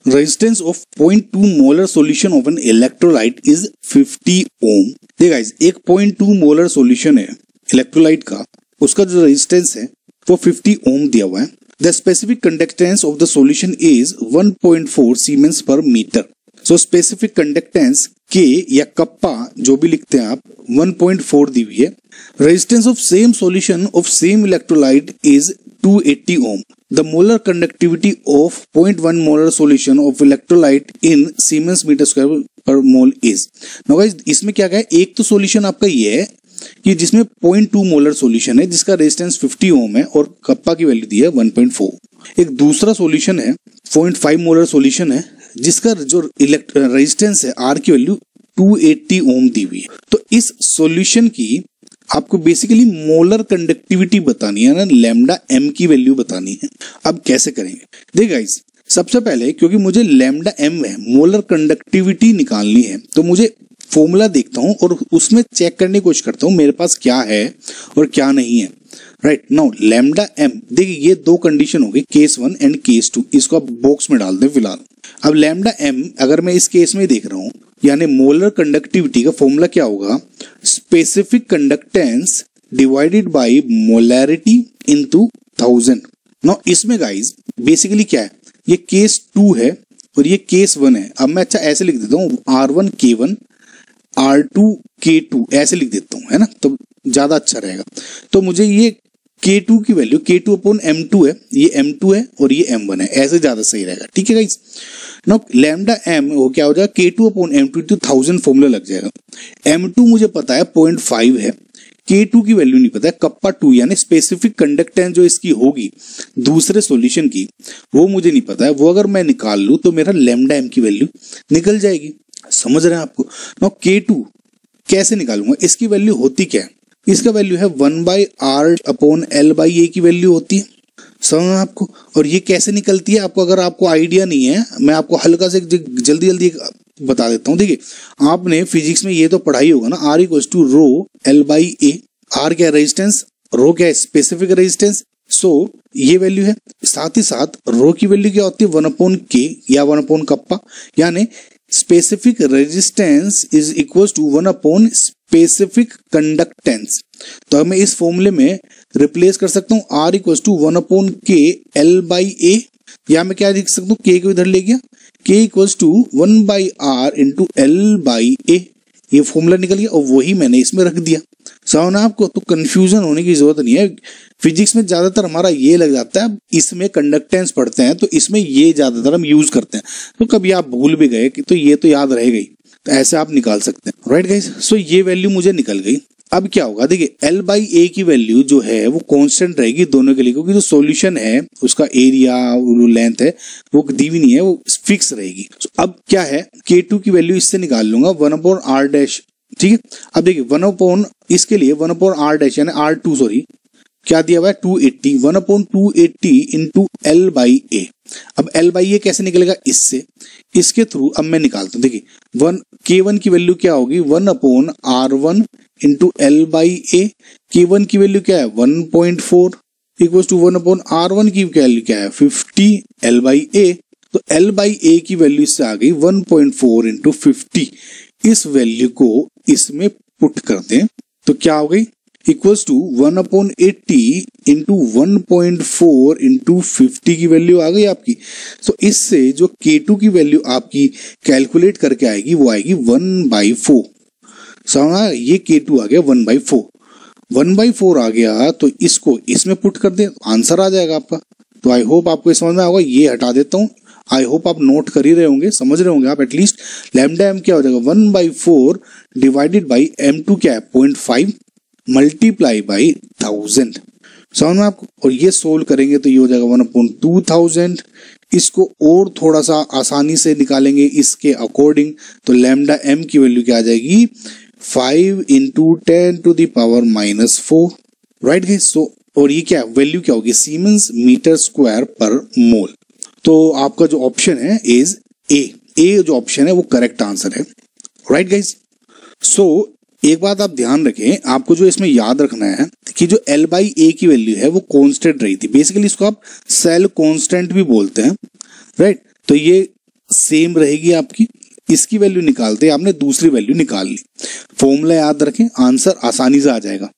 Resistance of 0.2 molar solution of an electrolyte is 50 ओम। देखिए guys, एक 0.2 molar solution है electrolyte का, उसका जो रेजिस्टेंस है वो 50 ओम दिया हुआ है। The specific conductance of the solution is 1.4 siemens पर मीटर। सो स्पेसिफिक कंडक्टेंस के या कप्पा जो भी लिखते हैं आप 1.4 दी हुई है। Resistance of same solution of same electrolyte is 280 ohm. The molar conductivity of 0.1 molar solution of electrolyte in Siemens meter square per mole is. Now guys, इसमें क्या है, एक तो सॉल्यूशन आपका ये है कि जिसमें 0.2 मोलर सॉल्यूशन है जिसका रेजिस्टेंस 50 ओम है और कप्पा की वैल्यू दी है 1.4। एक दूसरा सॉल्यूशन है 0.5 मोलर सॉल्यूशन है जिसका जो रेजिस्टेंस है आर की वैल्यू 280 ओम दी हुई है। तो इस सॉल्यूशन की आपको बेसिकली मोलर कंडक्टिविटी बतानी है ना, लैम्डा एम की वैल्यू बतानी है। अब कैसे करेंगे, देखिए गाइस, सबसे पहले क्योंकि मुझे लैम्डा एम है मोलर कंडक्टिविटी निकालनी है तो मुझे फॉर्मूला देखता हूं और उसमें चेक करने की कोशिश करता हूं मेरे पास क्या है और क्या नहीं है। राइट नाउ लैम्डा एम, देखिए ये दो कंडीशन हो गई, केस 1 एंड केस 2, इसको आप बॉक्स में डाल दें फिलहाल। अब लैम्डा एम अगर मैं इस केस में देख रहा हूं यानी मोलर कंडक्टिविटी का फॉर्मूला क्या होगा, specific conductance divided by molarity into 1000। Now इसमें गाइस बेसिकली क्या है, ये केस 2 है और ये केस 1 है। अब मैं अच्छा ऐसे लिख देता हूँ R1 K1 R2 K2 ऐसे लिख देता हूँ, है ना, तो ज्यादा अच्छा रहेगा। तो मुझे ये K2 की वैल्यू K2 अपॉन M2 है, ये M2 है और ये M1 है, ऐसे ज्यादा सही रहेगा। ठीक है गाइस, नाउ लैम्डा एम वो क्या हो जाएगा, K2 अपॉन M2 तो 1000 फॉर्मूला लग जाएगा। M2 मुझे पता है 0.5 है, K2 की वैल्यू नहीं पता है, कप्पा 2 यानी स्पेसिफिक कंडक्टेंस जो इसकी होगी दूसरे सॉल्यूशन की वो मुझे नहीं पता है, वो अगर मैं निकाल लूं तो मेरा लैम्डा एम की वैल्यू निकल जाएगी। समझ रहे हैं आपको। नाउ K2 कैसे निकालूंगा, इसकी वैल्यू होती क्या है, इसका वैल्यू है 1/R अपॉन L/A की वैल्यू होती है, समझ आपको। और ये कैसे निकलती है आपको, अगर आपको आइडिया नहीं है मैं आपको हल्का से जल्दी जल्दी बता देता हूँ। देखिए आपने फिजिक्स में ये तो पढ़ाई होगा ना, R equals to rho L/A। R क्या है रेजिस्टेंस, रो क्या है स्पेसिफिक रेजिस्टेंस, सो ये वैल्यू है। साथ ही साथ रो की वैल्यू क्या होती है 1/K या 1/कप्पा, यानी specific resistance is equal to 1/ specific conductance. तो मैं इस फॉर्मूले में रिप्लेस कर सकता हूं R equal to 1/K L/A, या मैं क्या लिख सकता हूं, K को इधर ले गया, K equal to 1/R into L/A, ये फॉर्मूला निकल गया और वही मैंने इसमें रख दिया। समझ ना आपको, तो कंफ्यूजन होने की जरूरत नहीं है। फिजिक्स में ज्यादातर हमारा ये लग जाता है, इसमें कंडक्टेंस पढ़ते हैं तो इसमें ये ज्यादातर हम यूज करते हैं, तो कभी आप भूल भी गए कि तो ये तो याद रह गई, तो ऐसे आप निकाल सकते हैं। राइट गाइस, सो ये वैल्यू मुझे निकल गई। अब क्या होगा, देखिए L/A की वैल्यू जो है वो कांस्टेंट रहेगी दोनों के लिए, क्योंकि जो सॉल्यूशन है उसका एरिया और लेंथ है वो दी हुई नहीं है, वो फिक्स रहेगी। अब क्या है, K2 की वैल्यू इससे निकाल लूंगा 1/R डैश। ठीक है, अब देखिए 1/ इसके लिए 1/R डैश यानी R2 सॉरी क्या दिया हुआ है 280, 1/280 इंटू L/A। अब L/A कैसे निकलेगा, इससे, इसके थ्रू अब मैं निकालता हूं। देखिए K1 की वैल्यू क्या होगी 1/R1 इंटू L/A। K1 की वैल्यू क्या है 1.4 इक्वल टू 1/R1 की वैल्यू क्या है 50 L/A। तो L/A की वैल्यू इससे आ गई 1.4 इंटू 50। इस वैल्यू को इसमें पुट करते हैं तो क्या हो गई, इक्वल्स टू 1/80 इंटू 1.4 इंटू 50 की वैल्यू आ गई आपकी। तो इससे जो K2 की वैल्यू आपकी कैलकुलेट करके आएगी वो आएगी 1/4। समझा, ये K2 आ गया 1/4, 1/4 आ गया तो इसको इसमें पुट कर दे, आंसर आ जाएगा आपका। तो आई होप आपको समझ में आएगा, ये हटा देता हूं। आई होप आप नोट कर ही रहे होंगे, समझ रहे होंगे आप एटलीस्ट। लैम्डा एम क्या हो जाएगा 1/4 डिवाइडेड बाई M2 क्या है 0.5 मल्टीप्लाई बाई 1000। समझ में आपको। और ये सोल्व करेंगे तो ये हो जाएगा 1/2000। इसको और थोड़ा सा आसानी से निकालेंगे इसके अकॉर्डिंग, तो लैम्डा एम की वैल्यू क्या आ जाएगी 5 इंटू 10⁻⁴। राइट गाइस, सो और ये क्या वैल्यू क्या होगी सीमेंस मीटर स्क्वायर पर मोल। तो आपका जो ऑप्शन है इज ए जो ऑप्शन है वो करेक्ट आंसर है। राइट गाइस, सो एक बात आप ध्यान रखें, आपको जो इसमें याद रखना है कि जो L/A की वैल्यू है वो कांस्टेंट रही थी, बेसिकली इसको आप सेल कांस्टेंट भी बोलते हैं। राइट, तो ये सेम रहेगी आपकी, इसकी वैल्यू निकालते हैं, आपने दूसरी वैल्यू निकाल ली। फॉर्मूला याद रखें, आंसर आसानी से आ जाएगा।